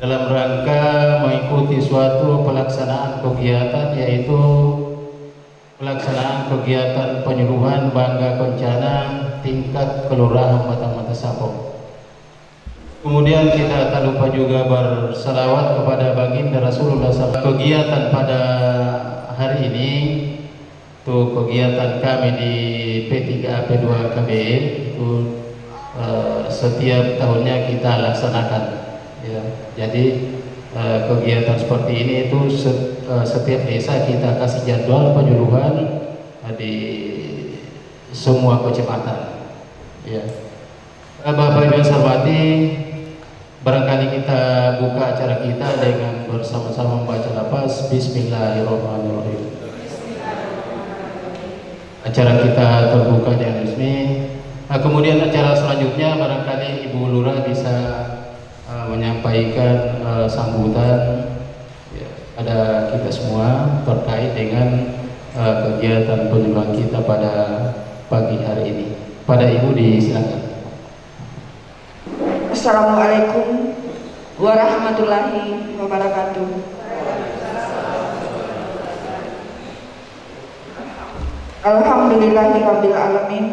dalam rangka mengikuti suatu pelaksanaan kegiatan, yaitu pelaksanaan kegiatan penyuluhan Bangga Kencana tingkat Kelurahan Batang Mata Sapo. Kemudian kita tak lupa juga bersalawat kepada baginda Rasulullah SAW. Kegiatan pada hari ini itu kegiatan kami di P3A P2 KBL itu setiap tahunnya kita laksanakan, ya. Jadi kegiatan seperti ini itu setiap desa kita kasih jadwal penyuluhan di semua kecamatan, ya. Bapak Ibu yang saya hormati, barangkali kita buka acara kita dengan bersama-sama membaca lafaz Bismillahirrahmanirrahim. Acara kita terbuka dengan resmi. Nah, kemudian acara selanjutnya barangkali Ibu Lurah bisa menyampaikan sambutan, ya, pada kita semua terkait dengan kegiatan penyuluhan kita pada pagi hari ini. Pada Ibu disilakan. Assalamualaikum warahmatullahi wabarakatuh. Alhamdulillahirabbil alamin.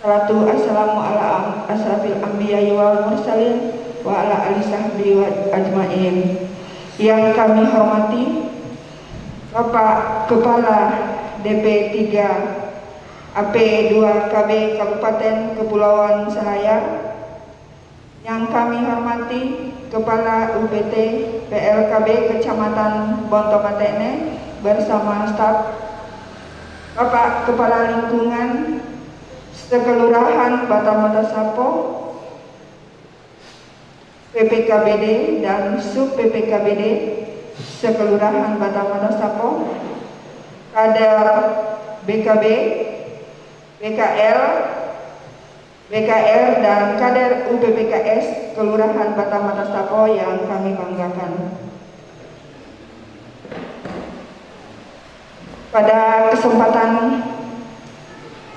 Salatu wassalamu ala asrafil anbiya'i wal mursalin wa ala alihi sahbihi wa ajmain. Yang kami hormati Bapak Kepala DP 3 AP2 KB Kabupaten Kepulauan Selayar, yang kami hormati Kepala UPT PLKB Kecamatan Bontomatene bersama staf, Bapak Kepala Lingkungan Sekelurahan Batang Mata Sapo, PPKBD dan Sub PPKBD Sekelurahan Batang Mata Sapo, kader BKB, BKL, BKR dan kader UPPKS Kelurahan Batang Mata Sapo yang kami banggakan. Pada kesempatan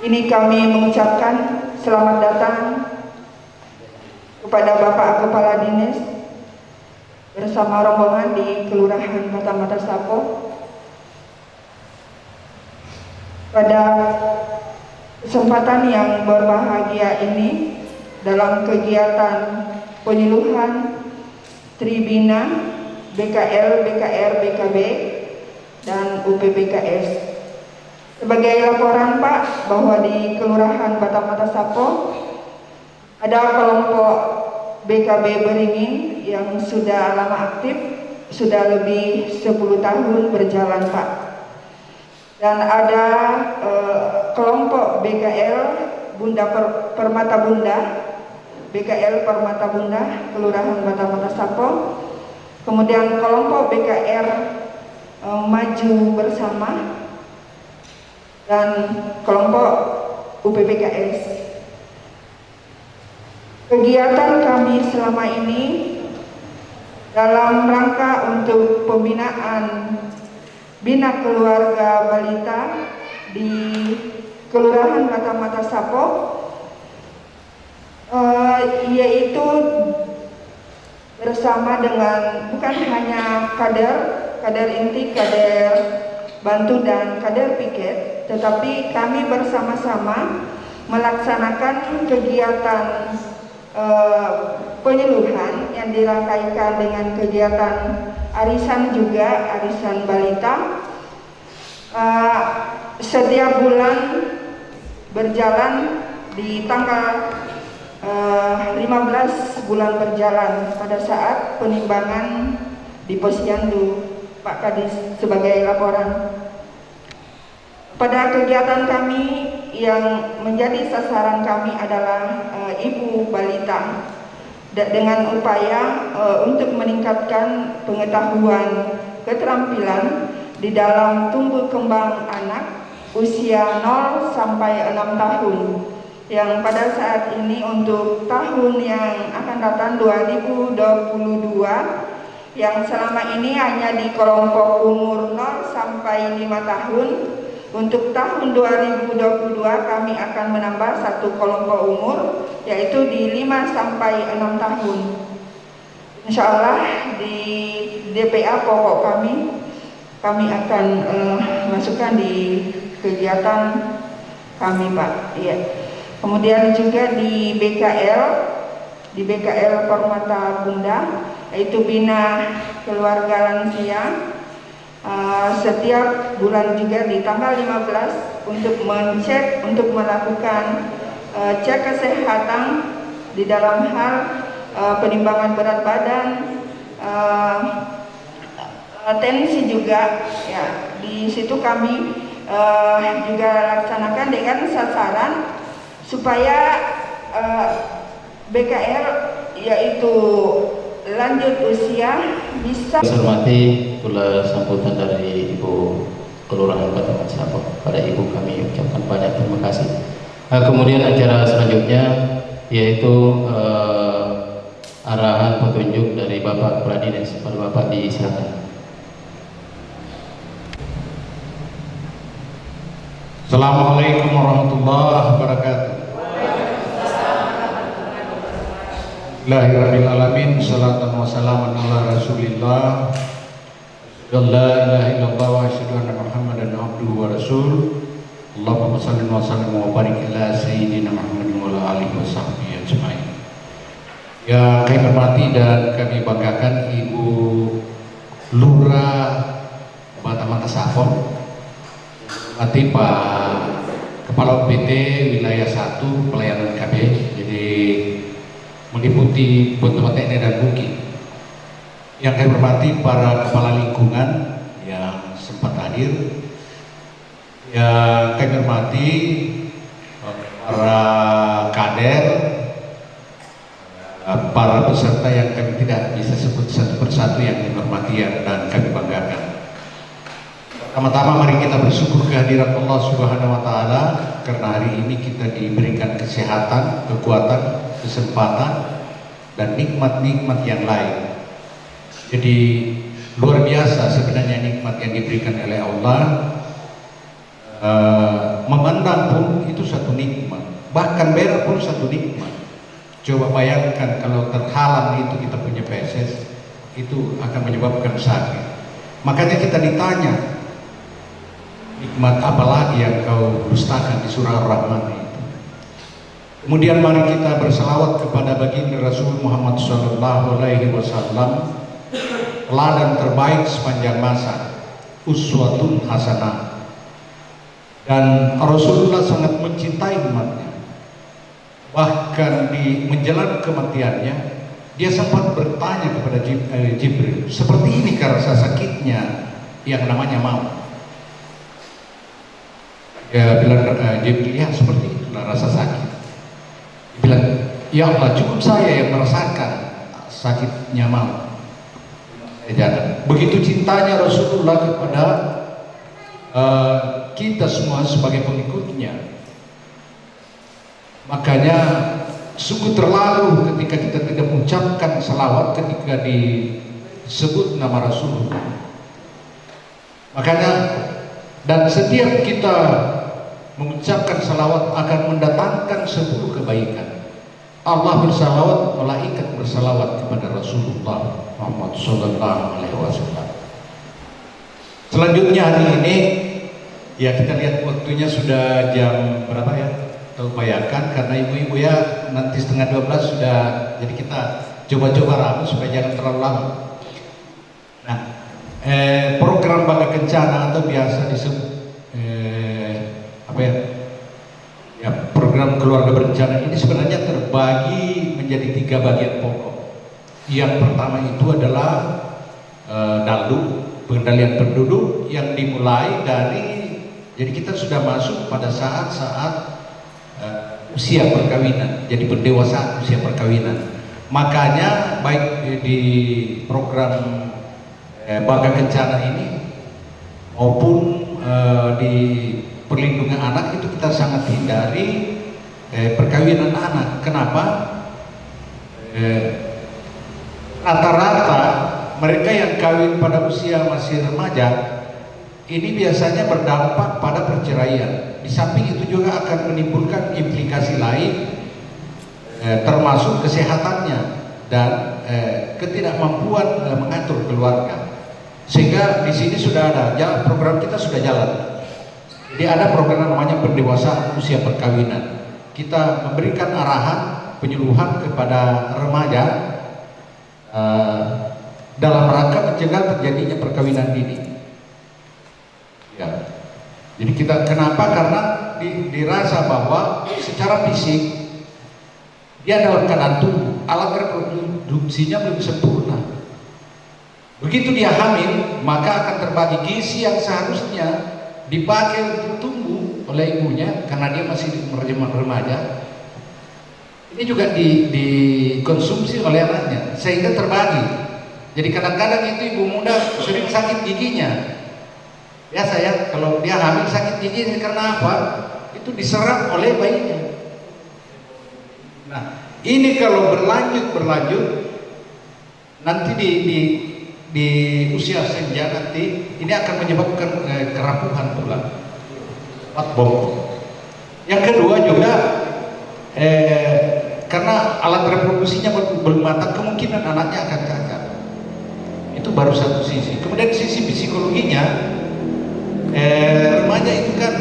ini kami mengucapkan selamat datang kepada Bapak Kepala Dinas bersama rombongan di Kelurahan Batang Mata Sapo. Pada kesempatan yang berbahagia ini, dalam kegiatan penyuluhan Tribina BKL, BKR, BKB dan UPPKS. Sebagai laporan Pak, bahwa di Kelurahan Batang Mata Sapo ada kelompok BKB Beringin yang sudah lama aktif, sudah lebih 10 tahun berjalan Pak. Dan ada kelompok BKL Bunda Permata Bunda, BKL Permata Bunda Kelurahan Batang Mata Sapo. Kemudian kelompok BKR Maju Bersama dan kelompok UPPKS. Kegiatan kami selama ini dalam rangka untuk pembinaan Bina Keluarga Balita di Kelurahan Batang Mata Sapo, yaitu bersama dengan bukan hanya kader inti, kader bantu dan kader piket, tetapi kami bersama-sama melaksanakan kegiatan penyuluhan yang dirangkaikan dengan kegiatan arisan juga, arisan balita. Setiap bulan berjalan di tanggal 15 bulan berjalan pada saat penimbangan di Posyandu, Pak Kadis sebagai laporan. Pada kegiatan kami yang menjadi sasaran kami adalah ibu balita, dengan upaya untuk meningkatkan pengetahuan keterampilan di dalam tumbuh kembang anak usia 0 sampai 6 tahun, yang pada saat ini untuk tahun yang akan datang 2022 yang selama ini hanya di kelompok umur 0 sampai 5 tahun. Untuk tahun 2022 kami akan menambah satu kelompok umur, yaitu di 5 sampai 6 tahun. insya Allah di DPA pokok kami akan masukkan di kegiatan kami, Pak. Iya. Kemudian juga di BKL Permata Bunda, yaitu Bina Keluarga Lansia, setiap bulan juga di tanggal 15 untuk melakukan cek kesehatan di dalam hal penimbangan berat badan, tensi juga, ya. Di situ kami juga laksanakan dengan sasaran supaya BKR yaitu lanjut usia bisa. Saya hormati pula sambutan dari Ibu Kelurahan Bataman Sabok. Pada Ibu kami ucapkan banyak terima kasih. Kemudian acara selanjutnya yaitu arahan petunjuk dari Bapak Kepala Dinas. Pada Bapak disilakan. Assalamualaikum warahmatullahi wabarakatuh. Bismillahirrahmanirrahim. Salatan wa salaman ala rasulillah. La ilaha illallah wa asyhadu anna Muhammadan abduhu wa rasul. Allahumma shalli wa sallim wa barik ala sayyidina Muhammadin wa ala alihi wa sahbihi ajmain. Yang kami hormati dan kami banggakan Ibu Lurah Bataman Sabok, Pak Kepala PT Wilayah 1 Pelayanan KB, jadi meliputi Pontomatene dan Bukit. Yang kami hormati para kepala lingkungan yang sempat hadir, yang kami hormati para kader, para peserta yang kami tidak bisa sebut satu persatu yang kami hormati dan kami banggakan. Pertama-tama mari kita bersyukur kehadiran Allah Subhanahu wa Ta'ala karena hari ini kita diberikan kesehatan, kekuatan, kesempatan, dan nikmat-nikmat yang lain. Jadi luar biasa sebenarnya nikmat yang diberikan oleh Allah. Memandang pun itu satu nikmat, bahkan berak pun satu nikmat. Coba bayangkan kalau terhalang itu kita punya feses, itu akan menyebabkan sakit. Makanya kita ditanya, nikmat apa lagi yang kau dustakan di surah Ar-Rahman itu. Kemudian mari kita berselawat kepada baginda Rasul Muhammad Sallallahu Alaihi Wasallam, teladan terbaik sepanjang masa, uswatun hasanah. Dan Rasulullah sangat mencintai umatnya. Bahkan di menjelang kematiannya, dia sempat bertanya kepada Jibril, seperti ini rasa sakitnya yang namanya maut. Ya bilang Jibril, ya seperti itulah rasa sakit. Dia bilang, ya Allah cukup saya yang merasakan sakitnya maut. Begitu cintanya Rasulullah kepada kita semua sebagai pengikutnya. Makanya sungguh terlalu ketika kita tidak mengucapkan salawat ketika disebut nama Rasulullah. Makanya dan setiap kita mengucapkan salawat akan mendatangkan 10 kebaikan. Allah bersalawat, malaikat bersalawat kepada Rasulullah Muhammad Sallallahu Alaihi Wasallam. Selanjutnya hari ini, ya kita lihat waktunya sudah jam berapa ya? Tahu bayangkan karena ibu-ibu ya nanti 11:30 sudah, jadi kita coba-coba ramu supaya jangan terlalu lama. Nah, program Bangga Kencana atau biasa disebut program keluarga berencana ini sebenarnya terbagi menjadi 3 bagian pokok. Yang pertama itu adalah daldu, pengendalian penduduk yang dimulai dari, jadi kita sudah masuk pada saat-saat usia perkawinan, jadi pendewasaan usia perkawinan. Makanya baik di program Bangga Kencana ini maupun di perlindungan anak itu kita sangat hindari perkawinan anak. Kenapa? Rata-rata mereka yang kawin pada usia masih remaja ini biasanya berdampak pada perceraian. Di samping itu juga akan menimbulkan implikasi lain, termasuk kesehatannya. dan ketidakmampuan mengatur keluarga. Sehingga di sini sudah ada program kita sudah jalan. Jadi ada program namanya pendewasaan usia perkawinan. Kita memberikan arahan penyuluhan kepada remaja dalam rangka mencegah terjadinya perkawinan dini. Ya. Jadi kita kenapa? Karena dirasa bahwa secara fisik dia dalam keadaan tubuh, alat reproduksinya belum sempurna. Begitu dia hamil, maka akan terbagi gizi yang seharusnya dipakai untuk tumbuh oleh ibunya karena dia masih remaja. Ini juga dikonsumsi oleh anaknya, sehingga terbagi. Jadi kadang-kadang itu ibu muda sering sakit giginya. Biasa ya, kalau dia hamil sakit gigi karena apa? Itu diserap oleh bayinya. Nah, ini kalau berlanjut nanti di usia senja nanti ini akan menyebabkan kerapuhan tulang, bongkok. Yang kedua juga karena alat reproduksinya belum matang, kemungkinan anaknya akan cacat. Itu baru satu sisi. Kemudian sisi psikologinya, remaja itu kan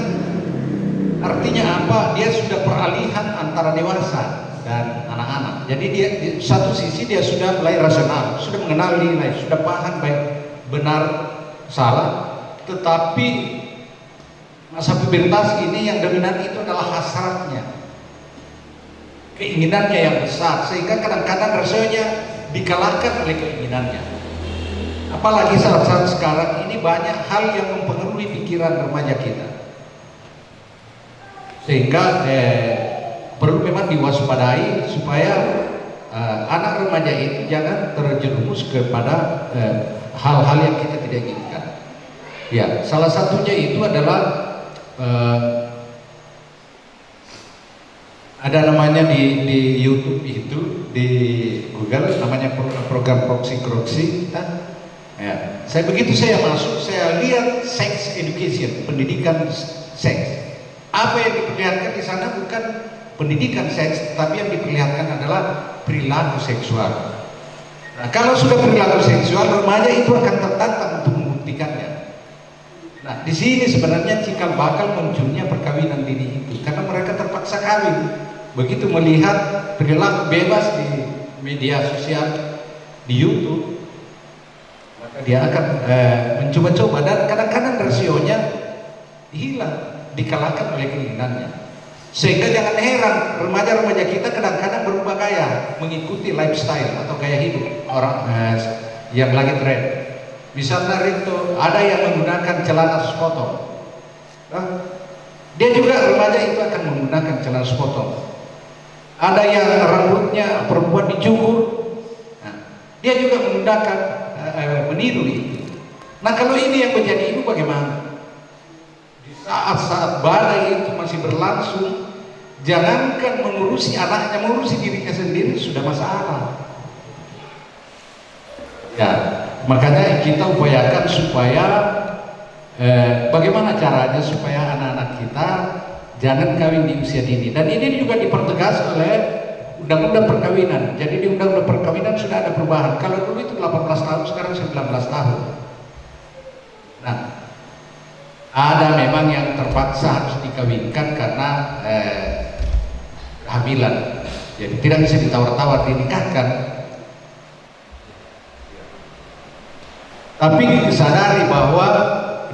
artinya apa? Dia sudah peralihan antara dewasa dan anak-anak. Jadi dia di satu sisi dia sudah mulai rasional, sudah mengenal nilai, sudah paham baik benar salah. Tetapi masa pubertas ini yang dominan itu adalah hasratnya, keinginannya yang besar, sehingga kadang-kadang rasanya dikalahkan oleh keinginannya. Apalagi saat-saat sekarang ini banyak hal yang mempengaruhi pikiran remaja kita, sehingga perlu memang diwaspadai supaya anak remaja itu jangan terjerumus kepada hal-hal yang kita tidak inginkan. Ya, salah satunya itu adalah ada namanya di YouTube itu, di Google namanya program Proxy. Ya, begitu saya masuk, saya lihat sex education, pendidikan seks. Apa yang diperlihatkan di sana bukan pendidikan seks, tapi yang diperlihatkan adalah perilaku seksual. Nah, kalau sudah perilaku seksual, remaja itu akan tertantang untuk membuktikannya. Nah, di sini sebenarnya cikal bakal munculnya perkawinan dini itu, karena mereka terpaksa kawin. Begitu melihat perilaku bebas di media sosial, di YouTube, dia akan mencoba-coba, dan kadang-kadang rasionya hilang, dikalahkan oleh keinginannya. Sehingga jangan heran remaja-remaja kita kadang-kadang berubah gaya mengikuti lifestyle atau gaya hidup orang yang lagi tren. Misalnya itu ada yang menggunakan celana sepotong, dia juga remaja itu akan menggunakan celana sepotong. Ada yang rambutnya perempuan dicukur, dia juga menggunakan meniru itu. Nah, kalau ini yang menjadi ibu bagaimana? Di saat-saat badai itu masih berlangsung, jangankan mengurusi anaknya, mengurusi dirinya sendiri sudah masalah. Ya, makanya kita upayakan supaya bagaimana caranya supaya anak-anak kita jangan kawin di usia dini. Dan ini juga dipertegas oleh Undang-Undang Perkawinan. Jadi di Undang-Undang Perkawinan sudah ada perubahan. Kalau dulu itu 18 tahun, sekarang 19 tahun. Nah, ada memang yang terpaksa harus dikawinkan karena kehamilan. Jadi tidak bisa ditawar-tawar, dinikahkan. Tapi disadari bahwa,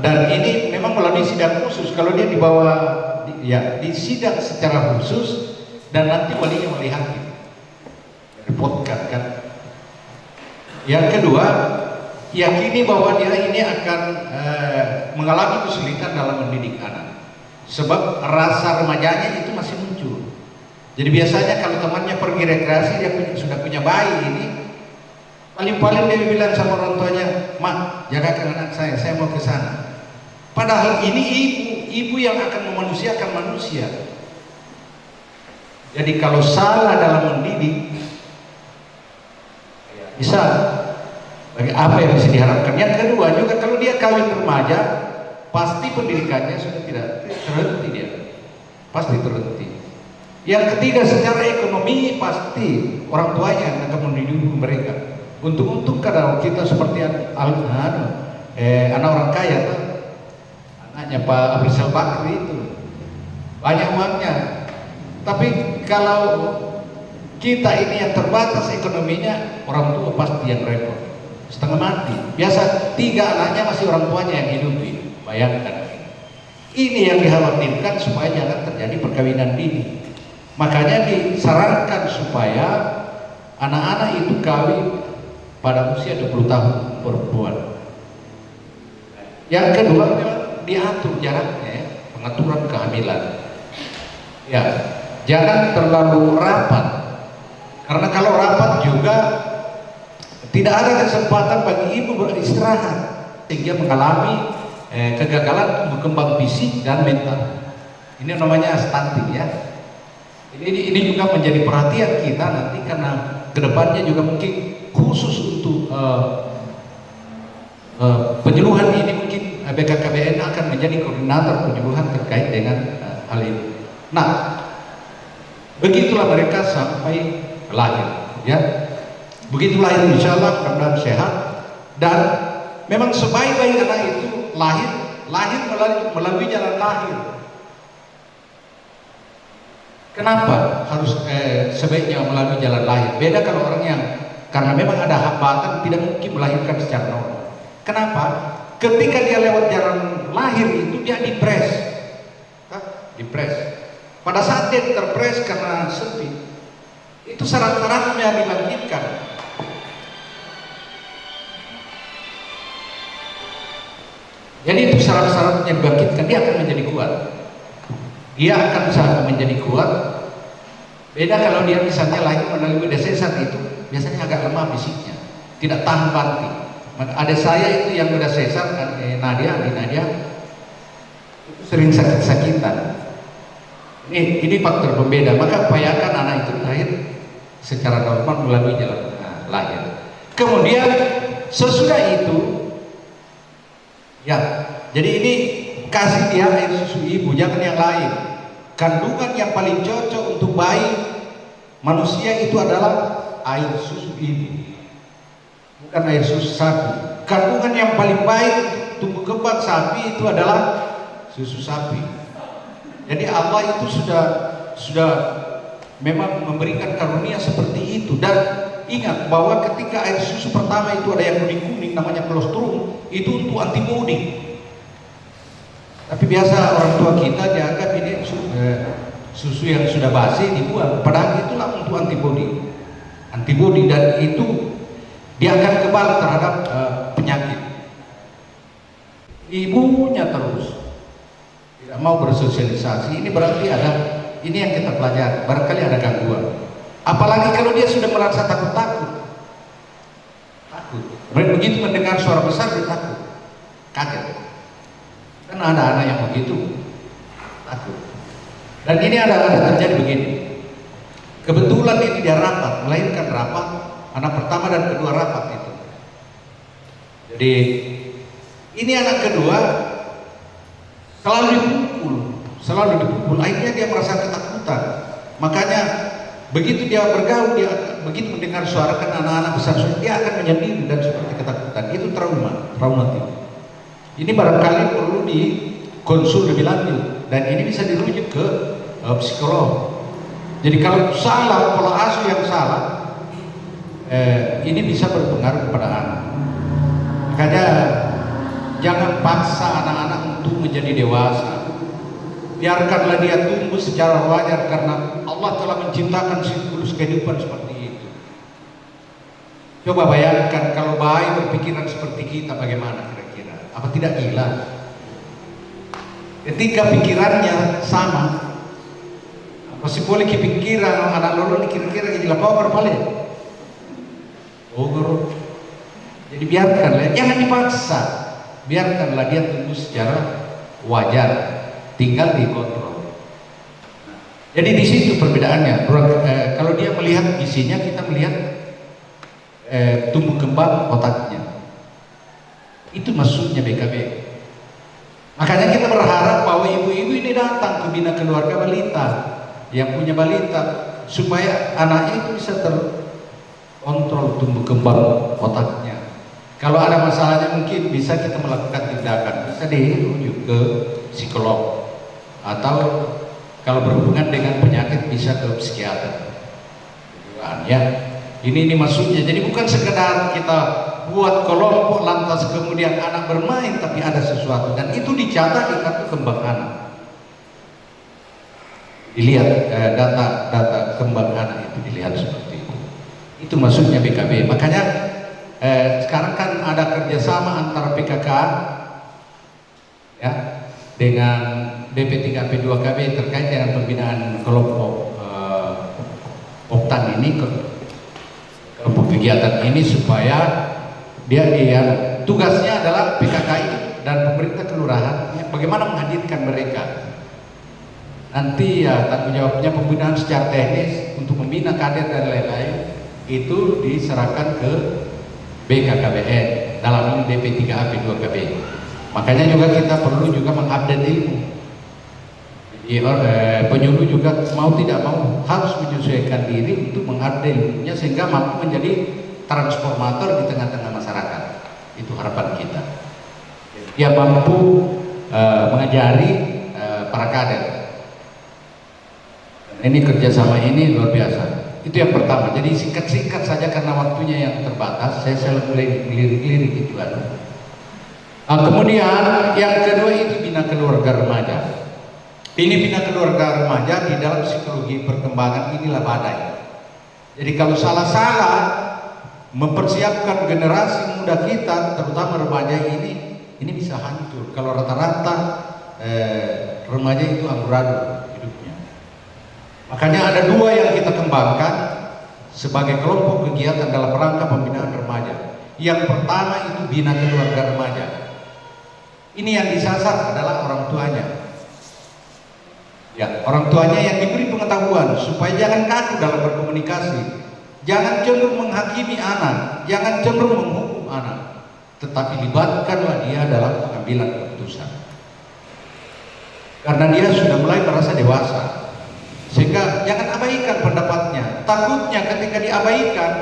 dan ini memang melalui sidang khusus. Kalau dia dibawa, ya disidang secara khusus, dan nanti walinya wali hakim repotkan kan. Yang kedua, yakini bahwa dia ini akan mengalami kesulitan dalam mendidik anak, sebab rasa remajanya itu masih muncul. Jadi biasanya kalau temannya pergi rekreasi, dia sudah punya bayi ini, paling-paling dia bilang sama orang tuanya, "Mak, jagakan anak saya mau ke sana." Padahal ini ibu yang akan memanusiakan manusia. Jadi kalau salah dalam mendidik, bisa bagi apa yang bisa diharapkan. Yang kedua juga, kalau dia kawin remaja, pasti pendidikannya sudah tidak terhenti, dia pasti terhenti. Yang ketiga, secara ekonomi pasti orang tuanya yang akan mendidik mereka. Untung-untung kalau kita seperti anak orang kaya tuh, anaknya Pak Abu Rizal Bakri itu banyak uangnya. Tapi kalau kita ini yang terbatas ekonominya, orang tua pasti yang repot, setengah mati. Biasa 3 anaknya masih orang tuanya yang hidupi. Bayangkan. Ini yang dikhawatirkan supaya jangan terjadi perkawinan dini. Makanya disarankan supaya anak-anak itu kawin pada usia 20 tahun perempuan. Yang kedua, diatur jaraknya, pengaturan kehamilan. Ya, jangan terlalu rapat. Karena kalau rapat juga tidak ada kesempatan bagi ibu beristirahat sehingga mengalami kegagalan tumbuh kembang fisik dan mental. Ini namanya stunting ya. Ini juga menjadi perhatian kita nanti karena kedepannya juga mungkin khusus untuk penyuluhan ini mungkin BKKBN akan menjadi koordinator penyuluhan terkait dengan hal ini. Nah, begitulah mereka sampai lahir, ya. Begitu lahir, insya Allah mudah-mudahan sehat. Dan memang sebaik-baik anak itu lahir melalui jalan lahir. Kenapa harus sebaiknya melalui jalan lahir? Beda kalau orang yang karena memang ada hambatan tidak mungkin melahirkan secara normal. Kenapa? Ketika dia lewat jalan lahir itu dia dipres. Dipres. Pada saat dia terpres karena sempit, itu syarat-syaratnya dibangkitkan. Jadi itu syarat-syaratnya dibangkitkan, dia akan menjadi kuat. Dia akan bisa menjadi kuat. Beda kalau dia misalnya lahir melalui desesar itu biasanya agak lemah fisiknya, tidak tahan banting. Ada saya itu yang udah sesar, Nadia itu sering sakit-sakitan. Ini faktor pembeda. Maka upayakan anak itu lahir secara normal melalui jalan lahir. Kemudian sesudah itu, ya, jadi ini kasih dia air susu ibu, jangan yang lain. Kandungan yang paling cocok untuk bayi manusia itu adalah air susu ibu, bukan air susu sapi. Kandungan yang paling baik untuk tumbuh kembang sapi itu adalah susu sapi. Jadi Allah itu sudah memang memberikan karunia seperti itu. Dan ingat bahwa ketika air susu pertama itu ada yang kuning-kuning namanya kolostrum, itu untuk antibodi. Tapi biasa orang tua kita dianggap ini susu yang sudah basi dibuang, padahal itulah untuk antibodi, dan itu dia akan kebal terhadap penyakit. Ibunya terus tidak mau bersosialisasi, ini berarti ini yang kita pelajari, barangkali ada gangguan. Apalagi kalau dia sudah merasa takut. Begitu mendengar suara besar dia takut, kaget. Karena ada anak yang begitu takut. Dan ini ada terjadi begini. Kebetulan ini dia rapat, melahirkan rapat, anak pertama dan kedua rapat itu. Jadi ini anak kedua selalu dipukul, akhirnya dia merasa ketakutan. Makanya begitu dia bergaul, dia begitu mendengar suara kan anak-anak besar, dia akan menyendiri dan seperti ketakutan. Itu traumatik. Ini barangkali perlu dikonsul lebih lanjut, dan ini bisa dirujuk ke psikolog. Jadi kalau salah, pola asuh yang salah, ini bisa berpengaruh kepada anak. Makanya jangan paksa anak-anak untuk menjadi dewasa. Biarkanlah dia tumbuh secara wajar, karena Allah telah menciptakan siklus kehidupan seperti itu. Coba bayangkan kalau bayi berpikiran seperti kita, bagaimana kira-kira? Apa tidak gila? Ketika pikirannya sama, masih boleh kepikiran anak lolo ini kira-kira gila power paling. Oh, jadi biarkanlah, jangan dipaksa. Biarkanlah dia tumbuh secara wajar, tinggal dikontrol. Jadi di situ perbedaannya. Kalau dia melihat isinya, kita melihat tumbuh kembang otaknya. Itu maksudnya BKB. Makanya kita berharap bahwa ibu-ibu ini datang ke Bina Keluarga Balita yang punya balita, supaya anaknya itu bisa terkontrol tumbuh kembang otaknya. Kalau ada masalahnya mungkin bisa kita melakukan tindakan, bisa dirujuk ke psikolog, atau kalau berhubungan dengan penyakit bisa ke psikiater. Ya, ini maksudnya. Jadi bukan sekedar kita buat kelompok lantas kemudian anak bermain, tapi ada sesuatu, dan itu dicatat di kartu kembang anak. Dilihat data kembang anak itu dilihat seperti itu. Itu maksudnya BKB. Makanya sekarang kan ada kerjasama antara PKK ya dengan BP3P2KB terkait dengan pembinaan kelompok Oktan ini, kelompok kegiatan ini, supaya dia tugasnya adalah PKKI dan pemerintah kelurahan bagaimana menghadirkan mereka. Nanti ya tanggung jawabnya pembinaan secara teknis untuk membina kader dan lain-lain itu diserahkan ke BKKBN dalam BP3AP2KB. Makanya juga kita perlu juga mengupdate ilmu. Penyuluh juga mau tidak mau harus menyesuaikan diri untuk mengupdate ilmunya sehingga mampu menjadi transformator di tengah-tengah masyarakat. Itu harapan kita. Dia mampu mengajari para kader. Ini kerjasama ini luar biasa. Itu yang pertama. Jadi singkat-singkat saja karena waktunya yang terbatas, saya selalu lirik-lirik gitu kan. Kemudian yang kedua itu bina keluarga remaja. Ini bina keluarga remaja di dalam psikologi perkembangan inilah badai. Jadi kalau salah-salah mempersiapkan generasi muda kita, terutama remaja ini bisa hancur. Kalau rata-rata remaja itu amburadul hidupnya. Makanya ada dua yang kita kembangkan sebagai kelompok kegiatan dalam rangka pembinaan remaja. Yang pertama itu bina keluarga remaja. Ini yang disasar adalah orang tuanya. Ya, orang tuanya yang diberi pengetahuan supaya jangan kaku dalam berkomunikasi, jangan cenderung menghakimi anak, jangan cenderung menghukum anak, tetapi libatkanlah dia dalam pengambilan keputusan. Karena dia sudah mulai merasa dewasa, sehingga jangan abaikan pendapatnya. Takutnya ketika diabaikan,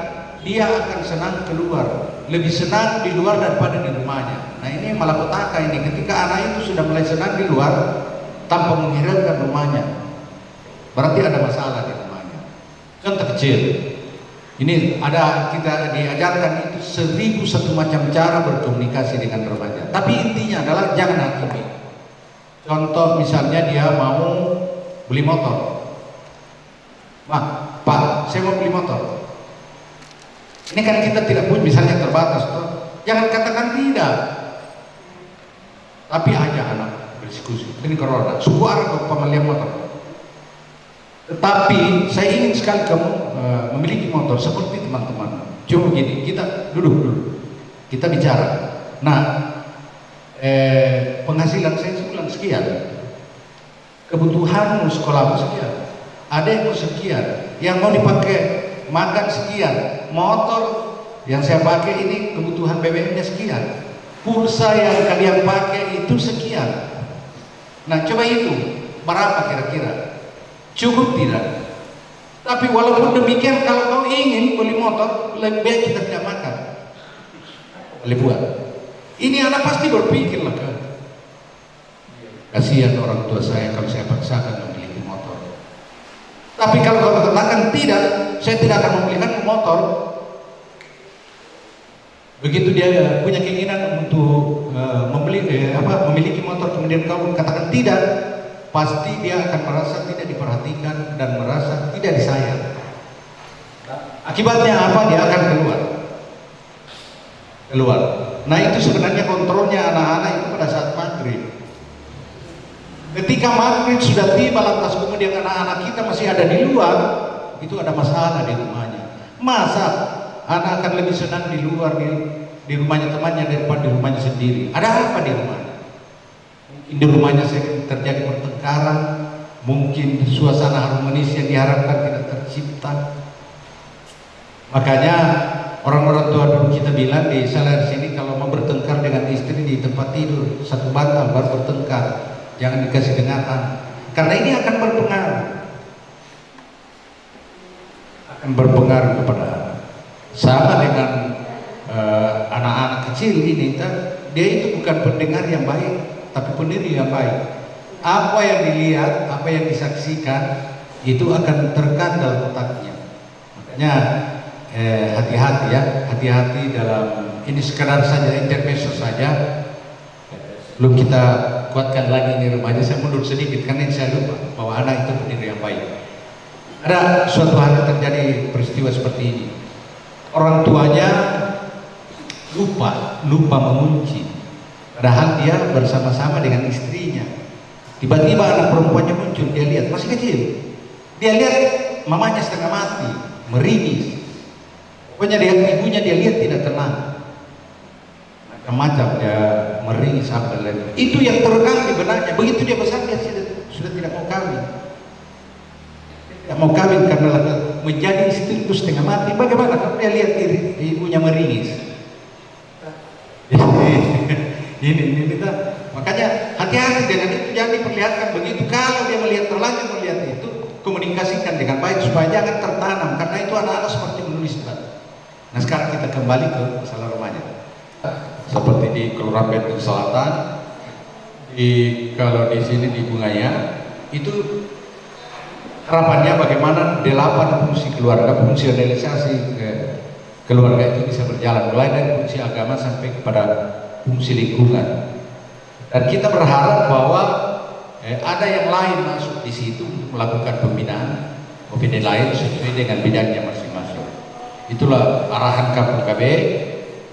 dia akan senang keluar, lebih senang di luar daripada di rumahnya. Nah ini malapetaka ini, ketika anak itu sudah mulai senang di luar tanpa menghiraukan rumahnya, berarti ada masalah di rumahnya. Contoh kecil, ini ada, kita diajarkan itu 1001 macam cara berkomunikasi dengan remaja. Tapi intinya adalah jangan hakimi. Contoh misalnya dia mau beli motor, Pak, saya mau beli motor. Ini kan kita tidak punya, misalnya terbatas, toh. Jangan katakan tidak, tapi ajak anak berdiskusi. Ini corona, suara ke pembelian motor. Tetapi saya ingin sekali kamu memiliki motor seperti teman-teman. Coba begini, kita duduk dulu, kita bicara. Nah, penghasilan saya sebulan sekian, kebutuhanmu sekolahmu sekian, adekmu sekian, yang mau dipakai makan sekian, motor yang saya pakai ini kebutuhan BBM-nya sekian, pulsa yang kalian pakai itu sekian. Nah coba itu berapa kira-kira, cukup tidak? Tapi walaupun demikian, kalau kau ingin beli motor, lebih baik kita tidak makan, boleh buat. Ini anak pasti berpikir lah kan, kasihan orang tua saya kalau saya paksakan memiliki motor. Tapi kalau kau katakan tidak, saya tidak akan membelikan motor. Begitu dia punya keinginan untuk memiliki motor, kemudian kau katakan tidak, pasti dia akan merasa tidak diperhatikan dan merasa tidak disayang. Akibatnya apa? Dia akan keluar. Nah itu sebenarnya kontrolnya anak-anak itu pada saat maghrib. Ketika maghrib sudah tiba, lantas kemudian anak-anak kita masih ada di luar, itu ada masalah di rumahnya. Masa anak akan lebih senang di luar di rumahnya temannya daripada di rumahnya sendiri? Ada apa di rumahnya? Mungkin di rumahnya terjadi pertengkaran, mungkin suasana harmonis yang diharapkan tidak tercipta. Makanya orang-orang tua dulu kita bilang di salah sini, kalau mau bertengkar dengan istri di tempat tidur satu bantal baru bertengkar, jangan dikasih dengaran, karena ini akan berpengaruh. akan berpengaruh kepada anak. Sama dengan anak-anak kecil ini, dia itu bukan pendengar yang baik, tapi peniru yang baik. Apa yang dilihat, apa yang disaksikan, itu akan terkandal otaknya. Makanya hati-hati ya, hati-hati dalam ini, sekadar saja intermezzo saja. Belum kita kuatkan lagi ini remaja. Saya mundur sedikit karena saya lupa bahwa anak itu peniru yang baik. Ada suatu hari terjadi peristiwa seperti ini. Orang tuanya lupa mengunci, padahal dia bersama-sama dengan istrinya. Tiba-tiba anak perempuannya muncul, dia lihat masih kecil, dia lihat mamanya setengah mati, meringis. Pokoknya ibunya dia lihat tidak tenang, macam-macam, dia meringis apa lagi. Itu yang terekam di benaknya. Begitu dia besar, dia sudah tidak mau kawin. Tidak mau kawin karena menjadi istri itu setengah mati. Bagaimana kalau dia lihat ibunya meringis? Ini kita, makanya hati-hati dengan itu, jangan diperlihatkan begitu. Kalau dia terlanjur melihat itu, komunikasikan dengan baik supaya jangan tertanam, karena itu anak-anak seperti menulis surat. Nah, sekarang kita kembali ke masalah remaja. Seperti di Kelurahan Benteng Selatan, kalau di sini di Bungaya, itu harapannya bagaimana 8 fungsi keluarga, fungsionalisasi keluarga itu bisa berjalan, mulai dari fungsi agama sampai kepada fungsi lingkungan. Dan kita berharap bahwa ada yang lain masuk di situ melakukan pembinaan, opini lain sesuai dengan bidangnya masing-masing. Itulah arahan KPKB,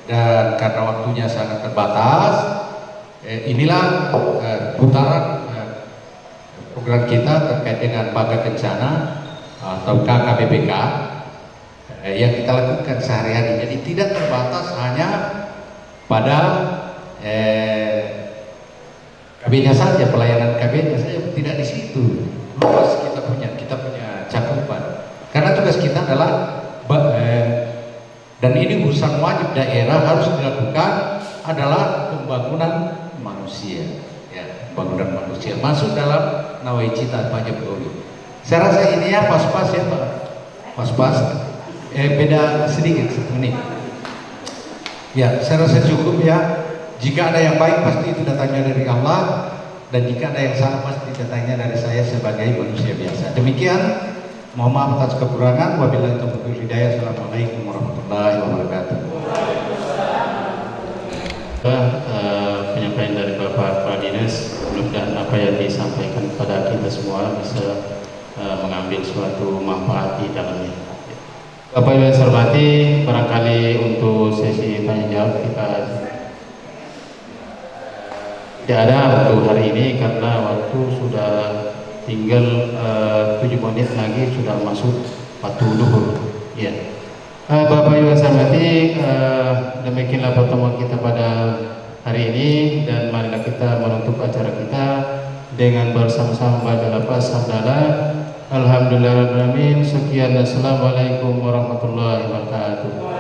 dan karena waktunya sangat terbatas, inilah putaran program kita terkait dengan Paga Kencana atau KKBBK yang kita lakukan sehari-hari. Jadi tidak terbatas hanya pada KB-nya saja, pelayanan KB-nya saja, tidak di situ. Luas kita punya cakupan. Karena tugas kita adalah dan ini urusan wajib daerah harus dilakukan adalah pembangunan manusia. Ya, pembangunan manusia masuk dalam nawacita Pak Jokowi. Saya rasa ini ya pas-pas ya Pak, pas-pas. Beda sedikit 1 menit. Ya, saya rasa cukup ya. Jika ada yang baik pasti itu datangnya dari Allah, dan jika ada yang salah pasti datangnya dari saya sebagai manusia biasa. Demikian, mohon maaf atas kekurangan. Wabillahi taufiq wal hidayah. Assalamualaikum warahmatullahi wabarakatuh. Penyampaian dari Bapak Kepala Dinas, mudah-mudahan apa yang disampaikan kepada kita semua bisa mengambil suatu manfaat di dalamnya. Bapak Ibu yang saya hormati, barangkali untuk sesi tanya jawab kita tidak ada untuk hari ini karena waktu sudah tinggal 7 menit lagi sudah masuk waktu duhur. Ya. Bapak Ibu yang saya hormati, demikianlah pertemuan kita pada hari ini, dan marilah kita menutup acara kita dengan bersama-sama baca lafaz hamdalah. Alhamdulillahirabbil alamin. Sekian, assalamualaikum warahmatullahi wabarakatuh.